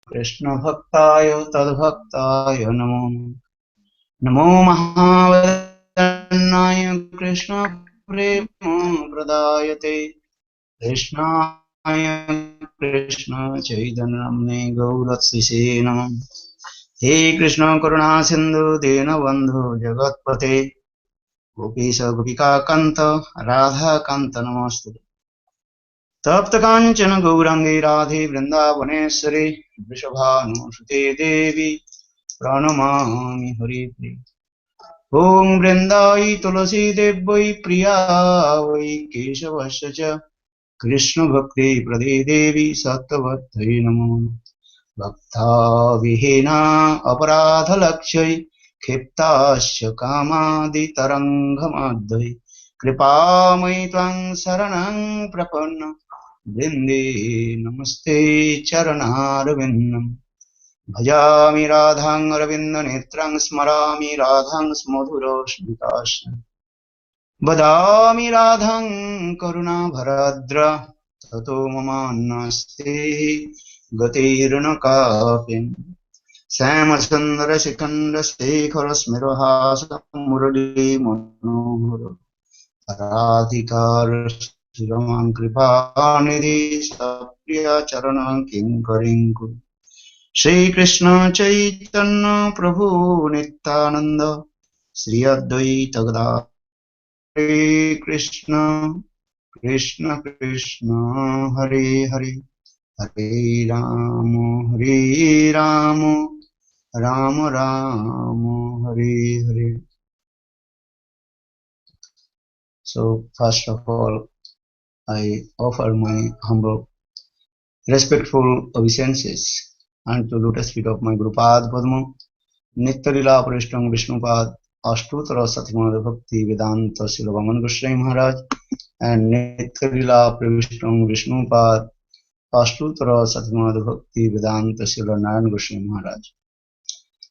Krishna Bhaktaya Tadbhaktaya Namo Namo Mahavadanyaya Krishna Prema Pradayate Krishnaya Krishna Chaitanyamne Gauratsise Namo He Krishna Karuna Sindhu Dinabandhu Jagatpate Gopisa Gopika Kanta Radha Kanta Namaste तप्त कांचन गौरांगी राधे वृंदावनेश्वरी वृषभानुसुते देवी प्रणमामि हरिप्रिये ॐ वृंदाई तुलसी देव्यै प्रिया वै केशवस्य च कृष्ण भक्ति प्रदे देवी सत्वत्यै नमो भक्ता विहीना अपराध लक्ष्यै क्षिप्ताश्च कामादितरङ्गमाद्यै कृपामयि त्वां शरणं प्रपन्न वृंदे नमस्ते चरणारविन्दं भजामि राधां अरविन्दनेत्रं स्मरामि राधां सुमधुरस्मिताश्च वदामि राधां करुणाभराद्र ततो ममान्नास्ति गतिर्न कापि श्यामचन्द्रशिखण्डशेखर स्मिरहास मुरली मनोहर राधिकार श्रीरमां कृपानिधि सप्रिय चरण किङ्करीं कुरु श्रीकृष्ण चैतन्य प्रभु Nityanand Shri Advaita Gadadhar Krishna Krishna Krishna Hare Hare Hare Ram Ram Ram Hare Hare. So first of all, I offer my humble respectful obeisances unto lotus feet of my Guru Pad Padma, Nitya-lila Parishtam Vishnupad, Ashtutra Satimad Bhakti Vedanta Srila Vaman Goswami Maharaj, and Nitya-lila Parishtam Vishnupad, Ashtutra Satimad Bhakti Vedanta Srila Narayan Goswami Maharaj.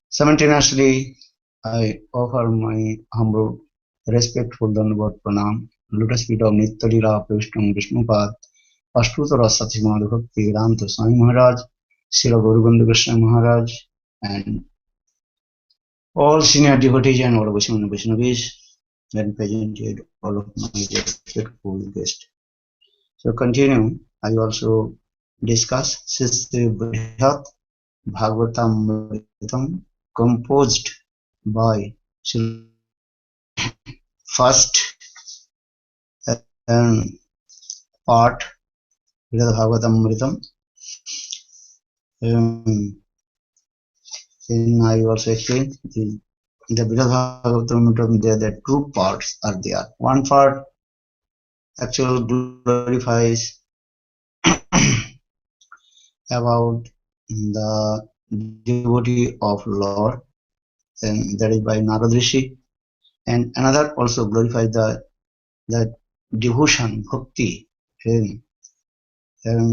Simultaneously, I offer my humble respectful Dandavat Pranam, lotus feet of Nitya-lila Parishtam Vishnupad, Ashtutra Satimad Bhakti Vedanta Swami Maharaj, Srila Gurudeva Maharaj, and all senior devotees and all Vaisnavas, and presented all of my respectful guests. So continue, I also discuss Brhad-Bhagavatamrtam composed by first part Brhad-Bhagavatamrtam. And I also explain the Brhad-Bhagavatamrtam, there the two parts are there. One part actually glorifies about the devotee of Lord, and that is by Narada Rishi, and another also glorifies the devotion, bhakti, and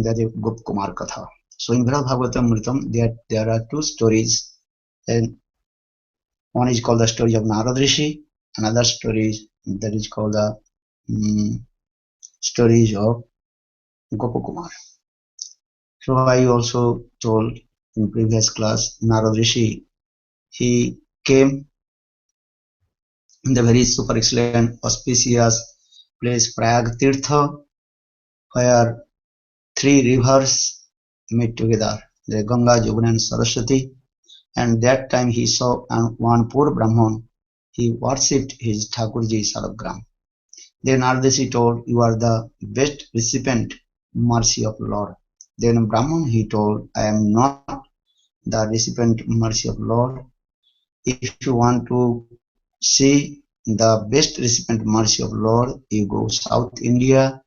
that is Gopkumar Katha. So in Brhad-Bhagavatamrtam, there are two stories, and one is called the story of Narada Rishi, another story that is called the stories of Gopakumar. So I also told in previous class, Narada Rishi, he came in the very super excellent auspicious place Prayag Tirtha, where three rivers meet together, the Ganga, Jamuna and Saraswati. And that time he saw one poor Brahman, he worshipped his Thakurji Salagram. Then Nardasi told, you are the best recipient, mercy of Lord. Then Brahman, he told, I am not the recipient, mercy of Lord. If you want to see the best recipient, mercy of Lord, you go South India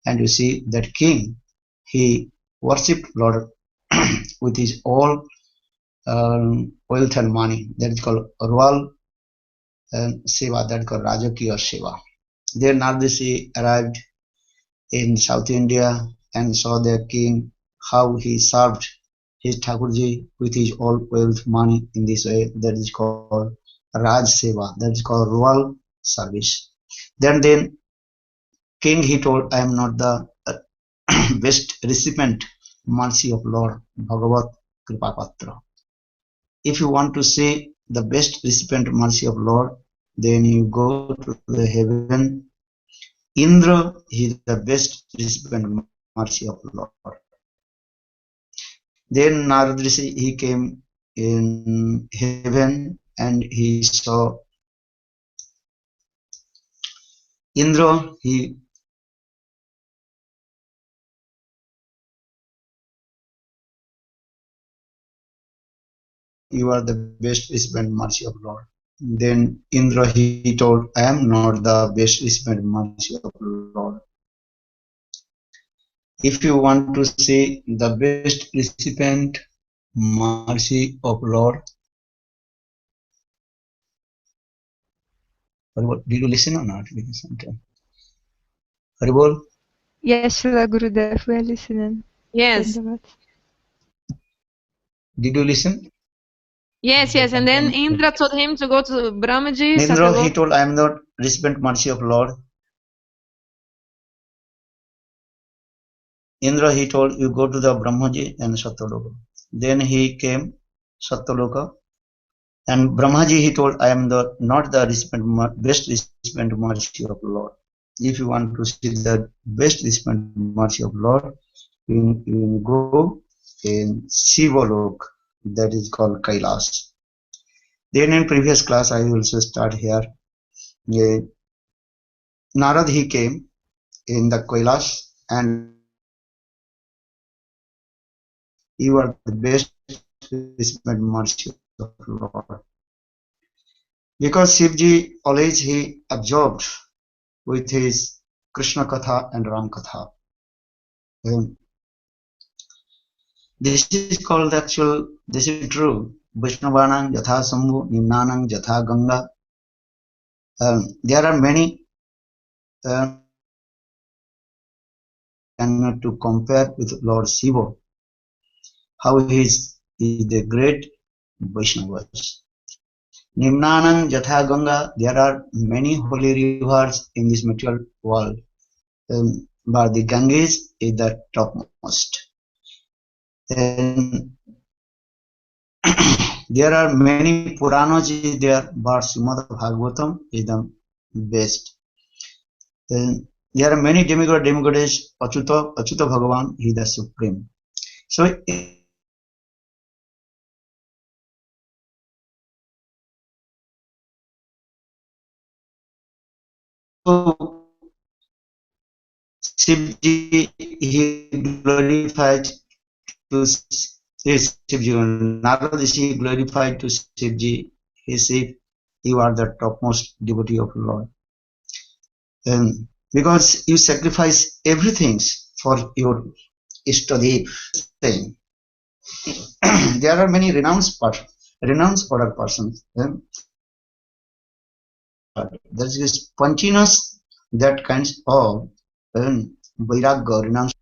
and you see that king, he worshipped Lord with his all wealth and money. That is called royal Shiva, that is called Rajakiya Shiva. Then Nardasi arrived in South India and saw the king, how he served his Thakurji with his all wealth money in this way. That is called Raj Seva, that is called royal service. Then king, he told, I am not the best recipient, mercy of Lord Bhagavat. Kripapatra. If you want to see the best recipient mercy of Lord, then you go to the heaven. Indra is the best recipient mercy of Lord. Then Narada Rishi, he came in heaven and he saw Indra. You are the best recipient mercy of Lord. Then Indra, he told, I am not the best recipient mercy of Lord. If you want to see the best recipient mercy of Lord, did you listen or not? Haribol? Yes, Srila Gurudev, we are listening. Yes. Did you listen? Yes, yes. And then Indra told him to go to Brahmaji. Indra, he told, I am the recipient mercy of Lord. Indra, he told, you go to the Brahmaji and Satyaloka. Then he came, Satyaloka. And Brahmaji, he told, I am not the best recipient mercy of Lord. If you want to see the best recipient mercy of Lord, you go in Shivalok, that is called Kailas. Then in previous class, I also start here. Narad, he came in the Kailash and you are the best recipient mercy of Lord. Because Shivji always he absorbed with his Krishna Katha and Ram Katha. This is called actual, this is true. Vaisnavanang Yatha Sambhu, Nimnanang Yatha Ganga. There are many and to compare with Lord Siva, how he is the great Vaishnavas. Nimnanang Yatha Ganga, there are many holy rivers in this material world, but the Ganges is the topmost. Then there are many Puranas there, but Srimad-Bhagavatam is the best. Then there are many demigods, Achyuta Bhagavan is the supreme. So Shivji, he glorified to Shivji. Narada Rishi glorified to Shivji. He said, you are the topmost devotee of Lord. Because you sacrifice everything for your istadeva thing. There are many renounced order persons. There is spontaneous that kinds of vairagya renounce.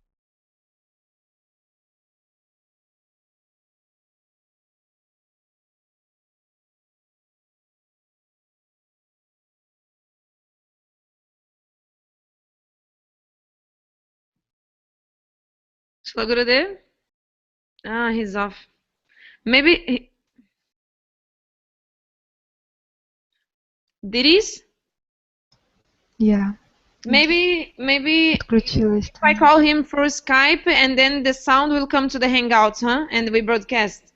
Srila Gurudev? Ah, he's off. Maybe Diris? Yeah. Maybe Отключилась if I там. call him through Skype and then the sound will come to the Hangouts, huh? And we broadcast.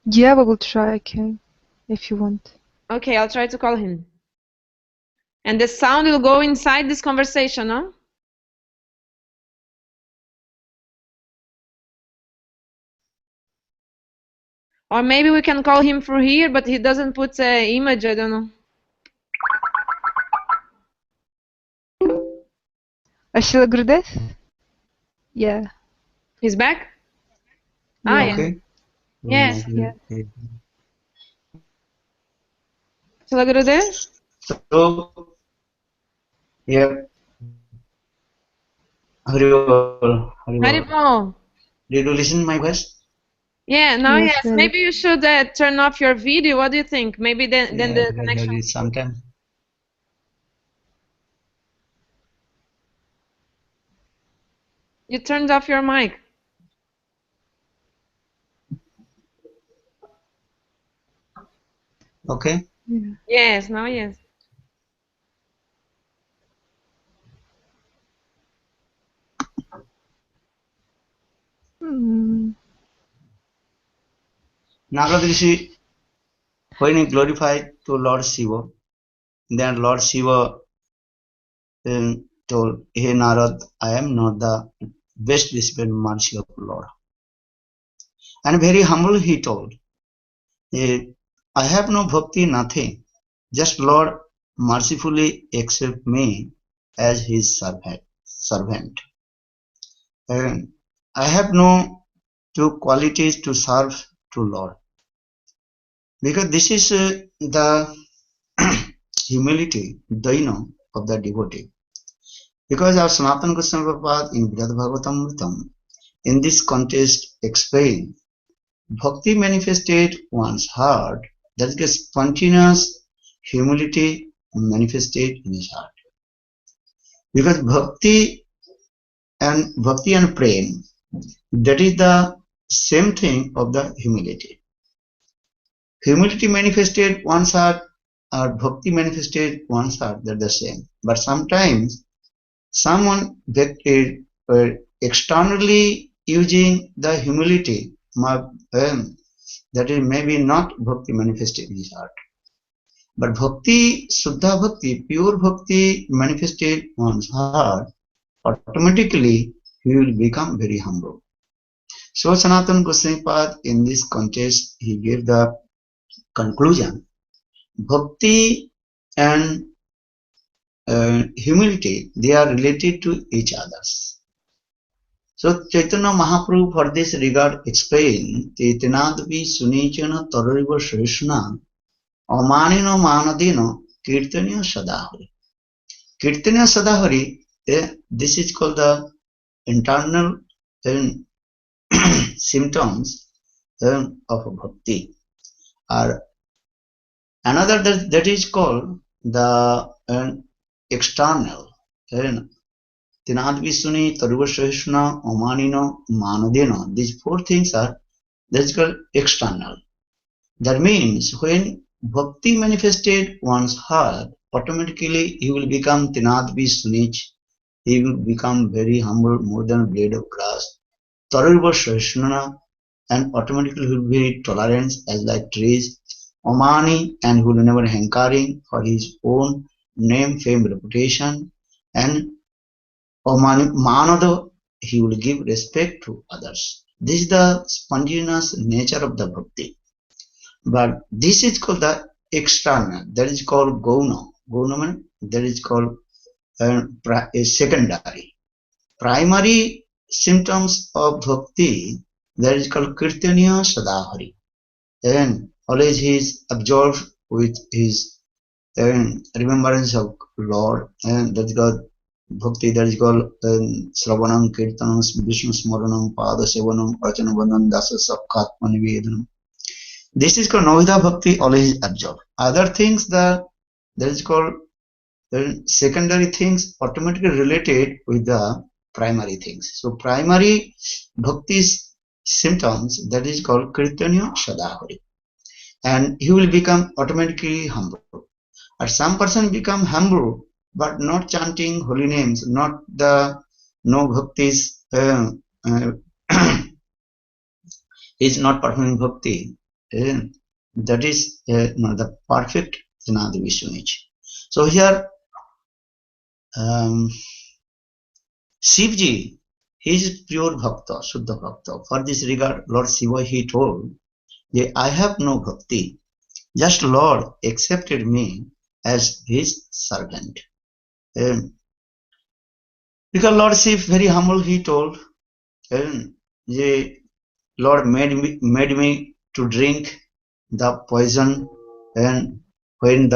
Yeah, we will try again, if you want. Okay, I'll try to call him. And the sound will go inside this conversation, huh? Or maybe we can call him through here, but he doesn't put an image, I don't know. Srila Gurudev? Yeah. He's back? Yeah. Ah, yeah. Okay. Yes. Yeah. Srila Gurudev? So, yeah. Haribol. Haribol. Did you listen my voice? Yeah, now Yes, yes. really. Maybe you should turn off your video. What do you think? Maybe then Yeah, the because connection. there is sometimes. You turned off your mic. Okay? Yeah. Yes, now yes. Mm. Narada Rishi, when he glorified to Lord Shiva, then Lord Shiva told, Hey Narad, I am not the best disciplined mercy of Lord. And very humble he told, I have no bhakti, nothing. Just Lord mercifully accept me as his servant. And I have no two qualities to serve to Lord. Because this is the humility, daina of the devotee. Because our Sanatana Goswami Prabhupada in Brhad-Bhagavatamrtam, in this context, explained Bhakti manifested one's heart, that is the spontaneous humility manifested in his heart. Because bhakti and prem, that is the same thing of the humility. Humility manifested one's heart or bhakti manifested one's heart, they're the same. But sometimes someone that is externally using the humility, that is maybe not bhakti manifested in his heart. But bhakti, Suddha bhakti, pure bhakti manifested one's heart, automatically he will become very humble. So Sanatana Goswami Pad in this context, he gave the conclusion. Bhakti and humility, they are related to each others. So Chaitanya Mahaprabhu for this regard explained, Tetanadvi Sunichana Tarariva Shrishna Amanino Manadino Kirtanya Sadahari. Kirtanya Sadahari, this is called the internal symptoms of bhakti. Or another that is called the external. Tinadvi Suni, Taruva Sahishna, Omanino, Manadino. These four things are that's called external. That means when bhakti manifested one's heart, automatically he will become Tinadvi Sunich. He will become very humble, more than a blade of grass. Tarurva Sahishna, and automatically he will be tolerant as like trees. Omani, and he will never hankering for his own name, fame, reputation. And Manada, he will give respect to others. This is the spontaneous nature of the bhakti. But this is called the external. That is called Gauna. Gauna means that is called secondary. Primary symptoms of bhakti, that is called Kirtaniya Sadahari. And always he is absorbed with his remembrance of Lord, and that is called bhakti, that is called Sravanam, Kirtanam, Vishnu Smaranam, Pada Sevanam, Archana Vandam, Dasa Sabkatma Nivedanam. This is called Novida Bhakti, always absorbed. Other things that is called secondary things automatically related with the primary things. So primary bhakti's symptoms, that is called Kirtanya Sadahari. And he will become automatically humble. Or some person become humble, but not chanting holy names, not the no bhaktis, uh, is not performing bhakti. That is not the perfect Janadi Vishwanic. So here, Shivji, he is pure bhakta, Shuddha bhakta. For this regard, Lord Siva, he told, I have no bhakti. Just Lord accepted me as his servant. Um, because Lord Shiva, very humble, he told, the Lord made me to drink the poison, and when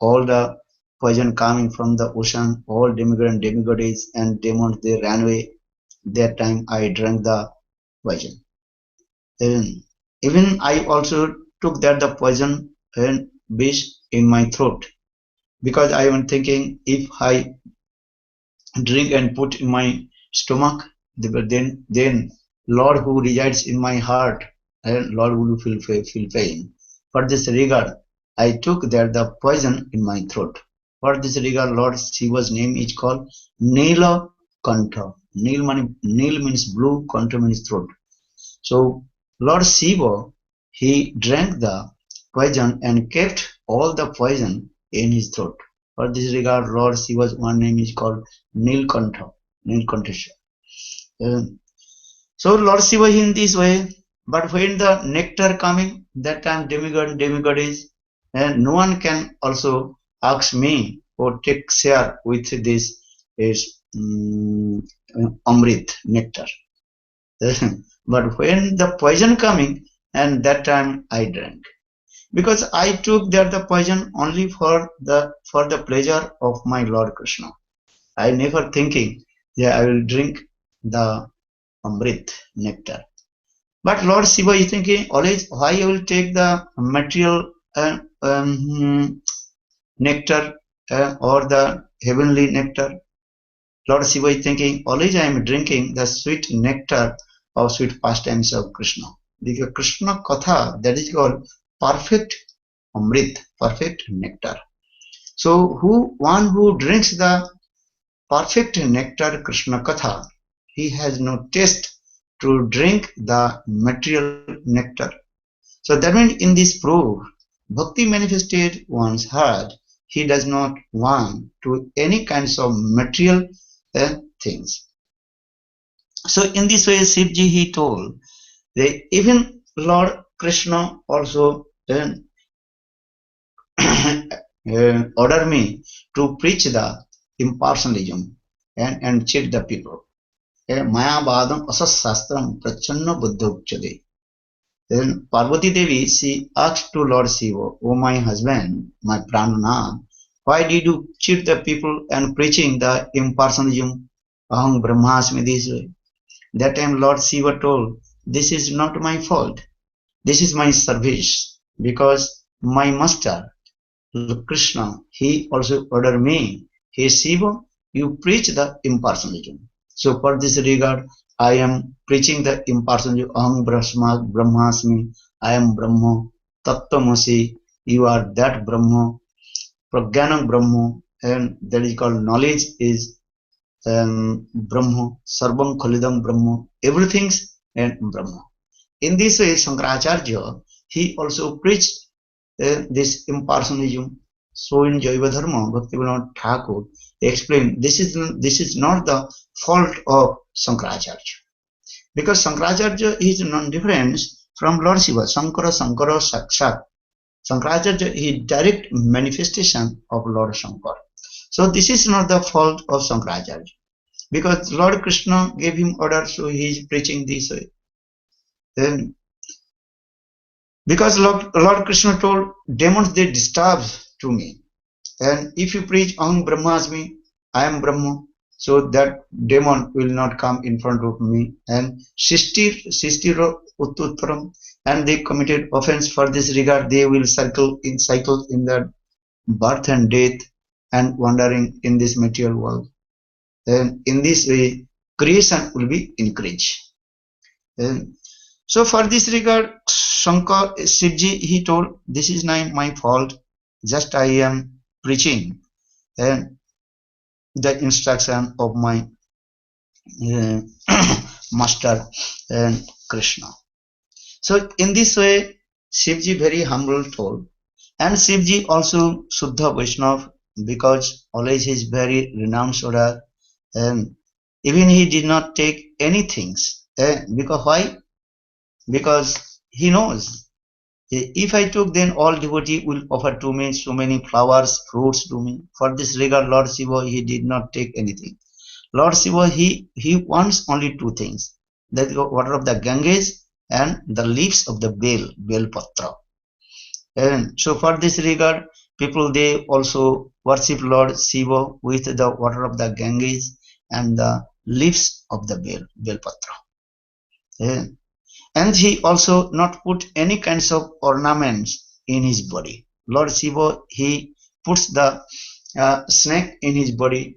all the poison coming from the ocean, all demigods and demons, they ran away. That time I drank the poison. And even I also took that the poison and wish in my throat, because I am thinking if I drink and put in my stomach, then Lord who resides in my heart, and Lord will feel pain. For this regard, I took there the poison in my throat. For this regard, Lord Shiva's name is called Nila Kantha. Nil means blue, Kantha means throat. So Lord Shiva, he drank the poison and kept all the poison in his throat. For this regard, Lord Shiva's one name is called Nilkantha, Nilkantesha. So Lord Shiva in this way, but when the nectar coming, that time demigod is, and no one can also ask me or take share with this is Amrit nectar. But when the poison coming, and that time I drank, because I took there the poison only for the pleasure of my Lord Krishna. I never thinking, yeah, I will drink the Amrit nectar. But Lord Shiva is thinking always, why I will take the material nectar or the heavenly nectar. Lord Shiva is thinking, always I am drinking the sweet nectar of sweet pastimes of Krishna. Because Krishna Katha, that is called perfect Amrit, perfect nectar. So one who drinks the perfect nectar Krishna Katha, he has no taste to drink the material nectar. So that means in this proof, Bhakti manifested one's heart. He does not want to any kinds of material things. So in this way, Shivji he told that even Lord Krishna also ordered me to preach the impersonalism and cheat the people. Maya badam asas sastram prachanna buddha uchade. Then Parvati Devi, she asked to Lord Shiva, "O my husband, my Prananath, why did you cheat the people and preaching the impersonalism, Aham Brahmasmi this way?" That time Lord Shiva told, "This is not my fault. This is my service, because my master, Krishna, he also ordered me, hey Shiva, you preach the impersonalism. So for this regard, I am preaching the impersonalism, Aham Brahmasmi, I am Brahma, Tattvamasi, you are that Brahma, Pragyanam Brahma, and that is called knowledge is Brahma, Sarvam Khalidam Brahma, everything's and Brahma. In this way, Shankaracharya, he also preached this impersonalism. So in Jaiva Dharma, Bhaktivedanta Thakur explained this is not the fault of Shankaracharya, because Shankaracharya is non-different from Lord Shiva. Shankara Sakshat. Shankaracharya is direct manifestation of Lord Shankar. So this is not the fault of Shankaracharya, because Lord Krishna gave him order, so he is preaching this way. Then, because Lord Krishna told demons they disturb to me, and if you preach Aham Brahmasmi, I am Brahma, so that demon will not come in front of me. And Sistiro Uttuttaram, and they committed offense. For this regard, they will cycle in the birth and death and wandering in this material world. And in this way, creation will be increased. And so for this regard, Shankar Shivji he told, this is not my fault, just I am preaching and the instruction of my uh, master and Krishna. So in this way, Shivji very humble told, and Shivji also Suddha Vaishnava, because always he is very renounced order, and even he did not take anything. Because why? Because he knows, if I took, then all devotee will offer to me so many flowers, fruits to me. For this regard, Lord Shiva, he did not take anything. Lord Shiva, he wants only two things: the water of the Ganges and the leaves of the bel patra. And so for this regard, people they also worship Lord Shiva with the water of the Ganges and the leaves of the bel patra. And he also not put any kinds of ornaments in his body. Lord Shiva, he puts the snake in his body.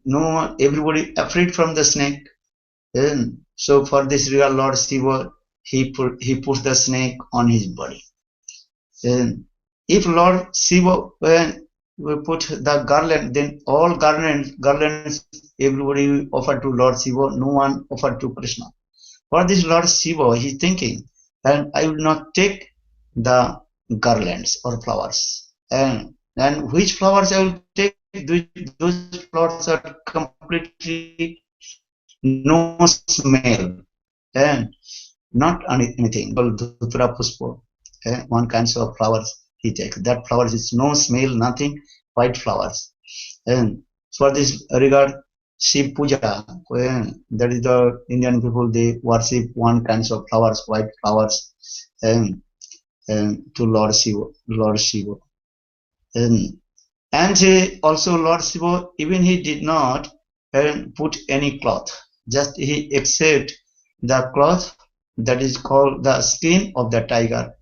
No, everybody afraid from the snake. So for this regard, Lord Shiva, he puts the snake on his body. And if Lord Shiva, when we put the garland, then all garlands, everybody will offer to Lord Shiva, no one offer to Krishna. For this Lord Shiva, he is thinking, and I will not take the garlands or flowers. And which flowers I will take, those flowers are completely no smell. And not anything. Dhutura Puspo, one kinds of flowers he takes. That flowers is no smell, nothing, white flowers. And for this regard, Shiv Puja, that is the Indian people, they worship one kinds of flowers, white flowers, and to Lord Shiva, Lord Shiva. And also Lord Shiva, even he did not put any cloth, just he accept the cloth that is called the skin of the tiger.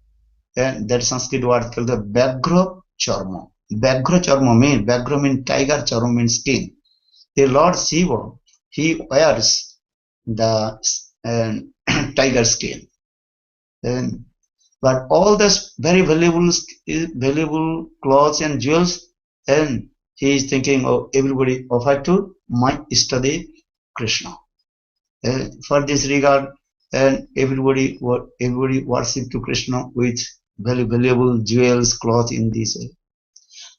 And that Sanskrit word called the Baghra Charma. Baghra mean tiger, Charma means skin. The Lord Shiva, he wears the tiger skin. And but all this very valuable clothes and jewels, and he is thinking of everybody offer to my istadeva Krishna. For this regard, and everybody worship to Krishna with very valuable jewels, cloth in this way.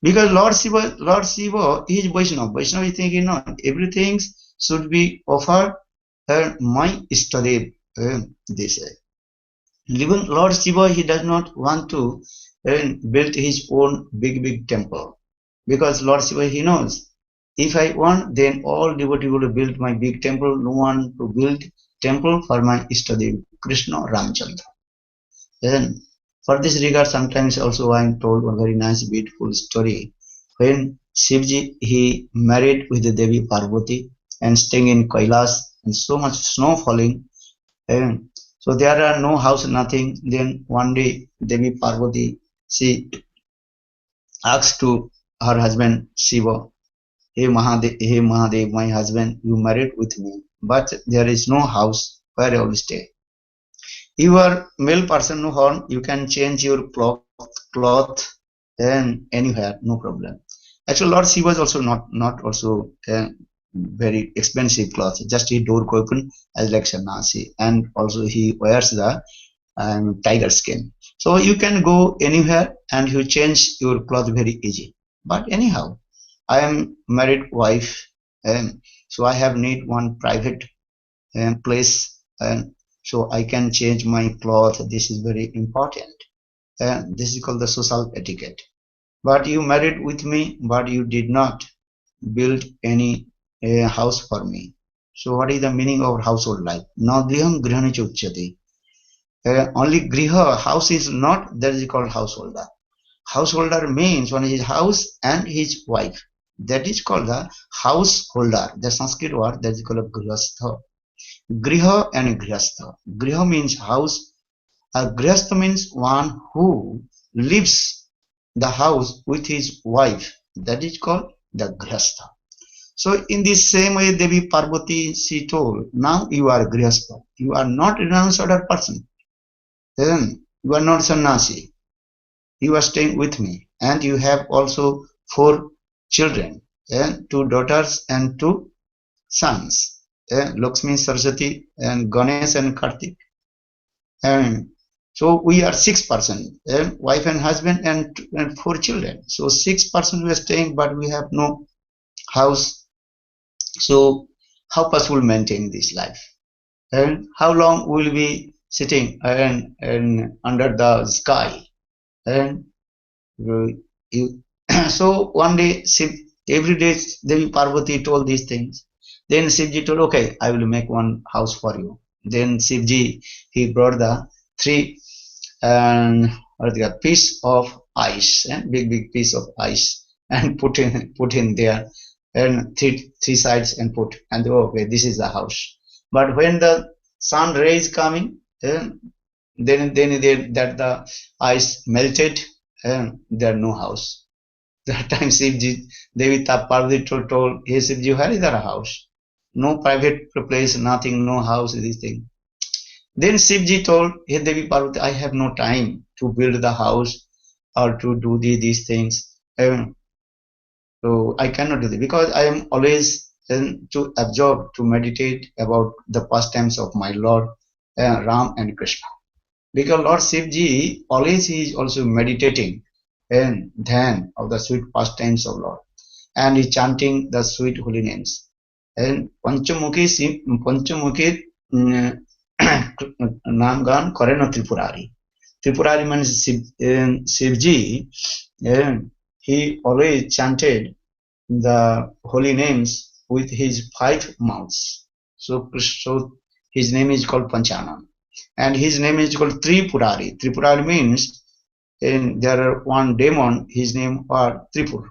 Because Lord Shiva is Vaishnava. Vaishnava is thinking, no, everything should be offered my istadeva this way. Even Lord Shiva, he does not want to build his own big temple. Because Lord Shiva, he knows, if I want, then all devotees will build my big temple. No one to build temple for my Istadev, Krishna Ramchandra. Then, for this regard, sometimes also I am told a very nice, beautiful story. When Shivji, he married with the Devi Parvati and staying in Kailas and so much snow falling, and so there are no house, nothing. Then one day Devi Parvati, she asked to her husband Shiva, hey Mahadev, my husband, you married with me, but there is no house where I will stay. You are male person, no horn, you can change your cloth and anywhere, no problem. Actually, Lord Shiva was also not also very expensive cloth. Just he door open as like sannyasi, and also he wears the tiger skin. So you can go anywhere and you change your cloth very easy. But anyhow, I am married wife, and so I have need one private place, and so I can change my cloth. This is very important. And this is called the social etiquette. But you married with me, but you did not build any house for me. So what is the meaning of household life? Na griham grihani uchyate. Only griha, house is not, that is called householder. Householder means one is his house and his wife. That is called the householder. The Sanskrit word that is called grihastha. Griha and grihastha. Griha means house. Grihastha means one who lives the house with his wife. That is called the grihastha. So in the same way, Devi Parvati, she told, now you are grihastha. You are not a renunciated person. Then you are not sannyasi. You are staying with me, and you have also 4 children, and 2 daughters and 2 sons, Lakshmi, Saraswati, and Ganesh and Kartik. And so we are 6 persons, wife and husband and 4 children. So 6 persons we are staying, but we have no house. So how possible maintain this life? And how long will we sitting and under the sky? And you, so one day every day Devi Parvati told these things. Then Shivji told, okay, I will make one house for you. Then Shivji, he brought the 3 and piece of ice, big piece of ice, and put in there, and three sides, and put, and okay, this is the house. But when the sun rays coming, then that the ice melted, and there no house. That time Shivji, Devi Parvati told, hey Shivji, where is there a house? No private place, nothing, no house, this thing. Then Shivji told, hey Devi Parvati, I have no time to build the house. or to do these things. So I cannot do this because I am always to absorb, to meditate about the pastimes of my Lord Ram and Krishna. Because Lord Sivji always he is also meditating and dhyan of the sweet pastimes of Lord, and he chanting the sweet holy names. And Panchamukhi Namgan Korena Tripurari. Tripurari means Sivji, and he always chanted the holy names with his 5 mouths. So his name is called Panchanan. And his name is called Tripurari. Tripurari means there are one demon, his name are Tripur.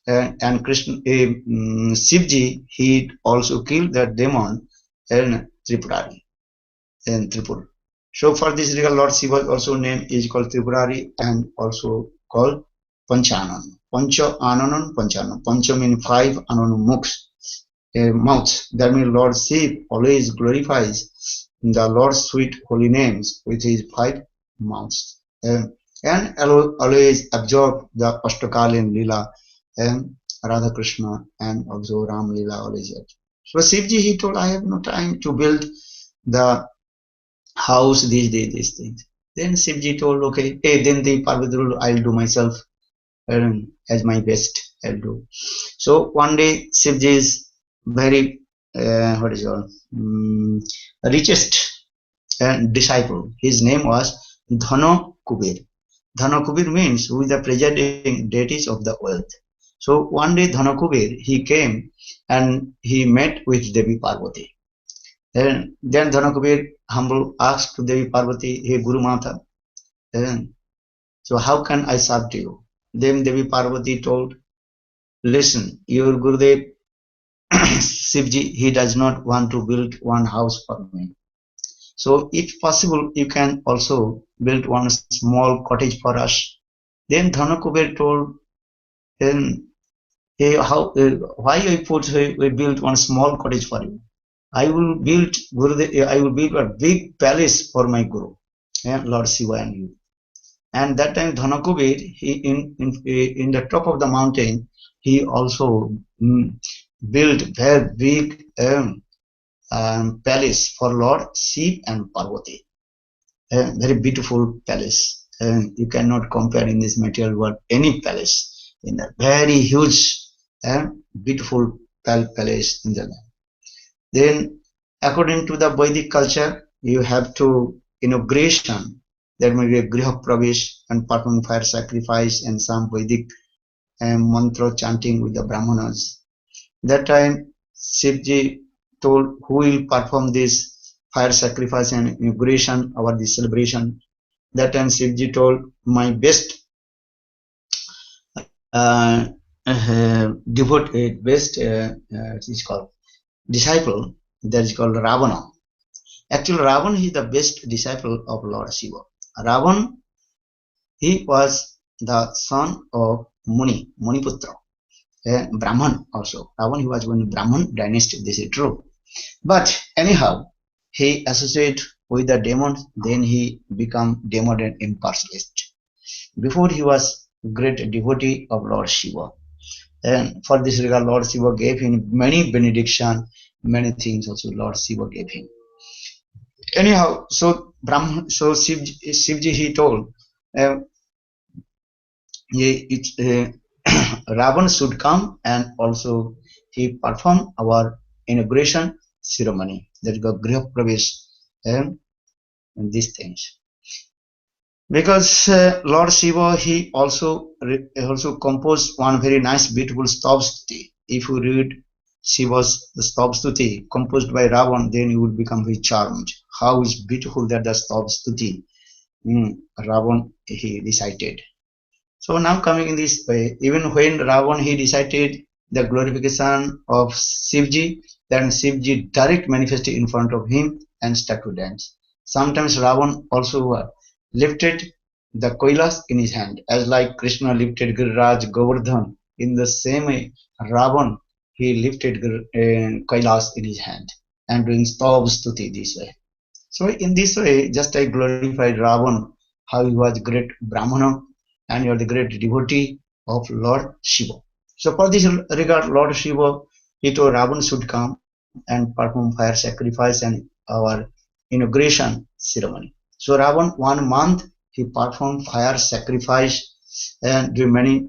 And Krishna, Shivji, he also killed that demon in Tripurari, in Tripur. So for this reason, Lord Shiva also name is called Tripurari and also called Panchanan. Pancha Ananan Panchanan. Pancha means 5, Ananan mouths. That means Lord Shiva always glorifies the Lord's sweet holy names with his 5 mouths. And always absorb the Ashtakalin Lila and Radha Krishna and also Ram Lila always. So Shivji he told, I have no time to build the house, these things. Then Shivji told, okay, hey, then the Parvati told, I'll do myself as my best, I'll do. So one day Shivji is very, what is called, richest disciple. His name was Dhano Kubir. Dhano Kubir means who is the presiding deities of the wealth. So one day Dhano Kubir, he came and he met with Devi Parvati. Then Dhano Kubir humble asked to Devi Parvati, hey Guru Mata, so how can I serve to you? Then Devi Parvati told, listen, your Gurudev Shivji, he does not want to build one house for me. So if possible, you can also build one small cottage for us. Then Dhanakuber told, then hey, why we build one small cottage for you? I will build a big palace for my Guru, Lord Siva and you. And that time Dhanakuber, he in the top of the mountain, he also built very big palace for Lord Shiva and Parvati. A very beautiful palace. You cannot compare in this material world any palace. In a very huge beautiful palace in the land. Then according to the Vedic culture, you have to inauguration. There may be a griha pravesh and performing fire sacrifice and some Vedic mantra chanting with the Brahmanas. That time Shivji told who will perform this fire sacrifice and inauguration or this celebration. That time Shivji told my best disciple, that is called Ravana. Actually, Ravan is the best disciple of Lord Shiva. Ravan, he was the son of Muniputra, Brahman also. Ravan, he was one Brahman dynasty, this is true. But anyhow, he associated with the demons, then he become demon and impersonalist. Before he was great devotee of Lord Shiva. And for this regard, Lord Shiva gave him many benediction, many things also Lord Shiva gave him. Anyhow, so Shivji he told, Ravan should come and also he perform our inauguration ceremony. That is Griha Pravesh and these things. Because Lord Shiva he also composed one very nice beautiful Stavstuti. If you read Shiva's Stavstuti composed by Ravan, then you will become very charmed. How is beautiful that the Stavstuti Ravan he recited. So now coming in this way, even when Ravan he recited the glorification of Shivji, then Shivji direct manifested in front of him and start to dance. Sometimes Ravan also lifted the Kailas in his hand, as like Krishna lifted Giriraj Govardhan. In the same way, Ravan he lifted Kailas in his hand and doing Stavstuti this way. So in this way, just I glorified Ravan, how he was great Brahmana and you are the great devotee of Lord Shiva. So for this regard, Lord Shiva, he told Ravan should come and perform fire sacrifice and our inauguration ceremony. So Ravan 1 month he performed fire sacrifice and do many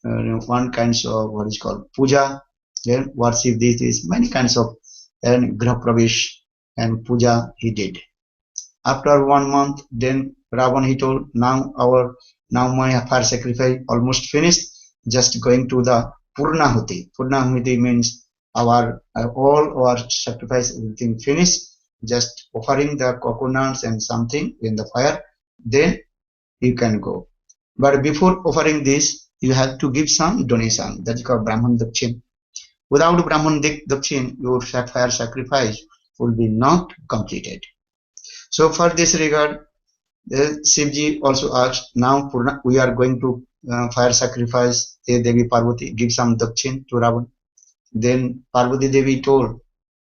one kinds of what is called puja, then worship these many kinds of and graha pravesh and puja he did. After 1 month, then Ravan he told, now my fire sacrifice almost finished. Just going to the Purnahuti. Purnahuti means our all our sacrifice everything finished. Just offering the coconuts and something in the fire. Then you can go. But before offering this, you have to give some donation. That is called Brahman Dakshin. Without Brahman Dakshin, your fire sacrifice will be not completed. So for this regard, Shivji also asked, now we are going to fire sacrifice Devi Parvati, give some dakshin to Ravan. Then Parvati Devi told,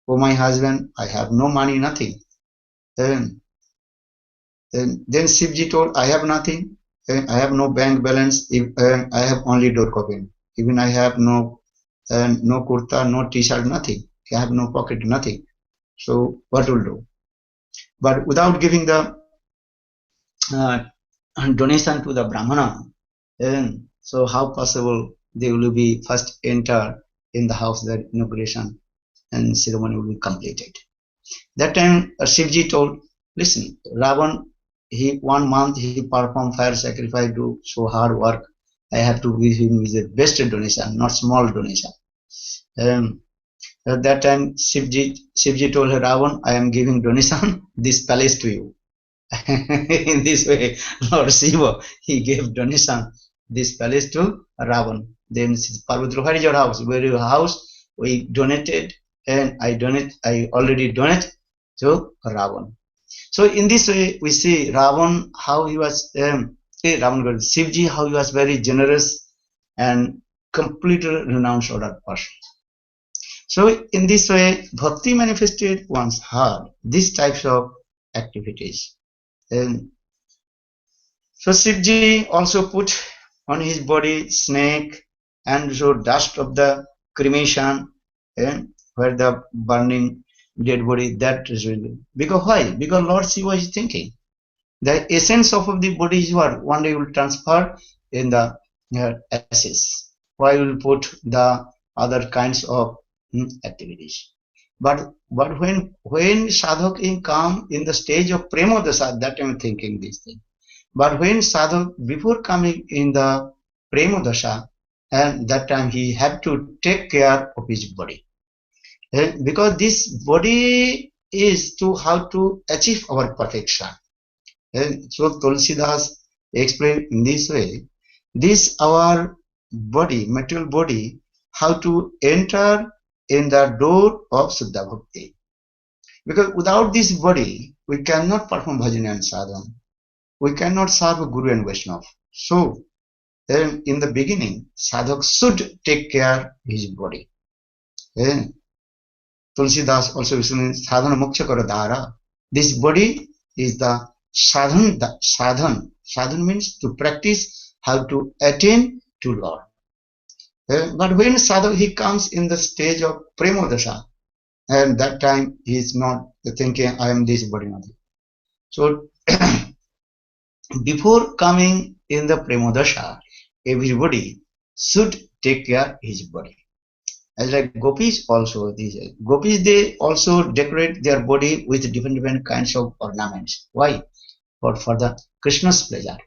oh my husband, I have no money, nothing. Then Shivji told, I have nothing. I have no bank balance. I have only door coin. Even I have no kurta, no t-shirt, nothing. I have no pocket, nothing. So what will do? But without giving the uh, donation to the Brahmana, and so how possible they will be first enter in the house, that inauguration and ceremony will be completed. That time Shivji told, listen, Ravan, he 1 month he performed fire sacrifice, do so hard work. I have to give him with the best donation, not small donation. At that time Shivji told Ravan, I am giving donation this palace to you. In this way, Lord Siva, he gave donation this palace to Ravan. Then Parvati, where is your house? Where is your house? We donated, and I already donate to Ravan. So in this way, we see Ravan, how he was, Shivji, how he was very generous and completely renounced other person. So in this way, Bhakti manifested one's heart, these types of activities. And so Shivji also put on his body snake and so dust of the cremation, and where the burning dead body, that is really. Because why? Because Lord Shiva is thinking the essence of the body is what one day will transfer in the ashes. Why will put the other kinds of activities? But when sadhak come in the stage of premodasa, that I am thinking this thing. But when sadhak before coming in the premodasa, and that time he had to take care of his body, because this body is to how to achieve our perfection. So Tulsidas explained in this way, this our body, material body, how to enter in the door of Siddha Bhakti. Because without this body, we cannot perform bhajan and sadhana. We cannot serve Guru and Vaishnava. So, then in the beginning, sadhak should take care his body. Tulsidas also says, sadhana moksha kara dara. This body is the sadhan. Sadhan means to practice how to attain to Lord. But when sadhak he comes in the stage of premodasha, and that time he is not thinking, I am this body. So before coming in the premodasha, everybody should take care his body. As like gopis also, these gopis, they also decorate their body with different kinds of ornaments. Why? For the Krishna's pleasure.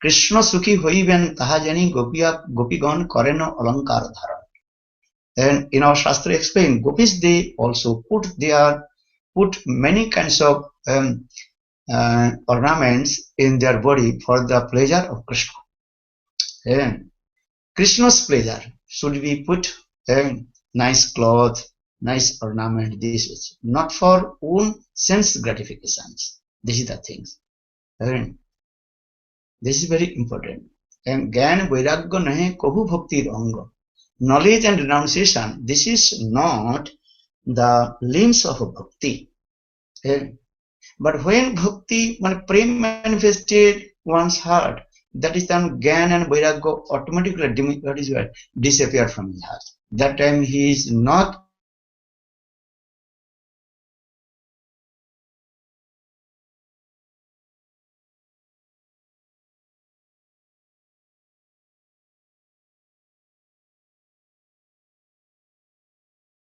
Krishna sukhi hoiben taha jani gopigan koreno alankar dharan. And in our Shastra explain, gopis they also put many kinds of ornaments in their body for the pleasure of Krishna. And Krishna's pleasure should be put nice cloth, nice ornament. This is not for own sense gratifications. This is the things. And this is very important. And Gyan Vairagya nahe Kahu Bhakti Ranga. Knowledge and renunciation, this is not the limbs of bhakti. But when bhakti, when prem manifested one's heart, that is time Gyan and Vairagya automatically disappear from his heart. That time he is not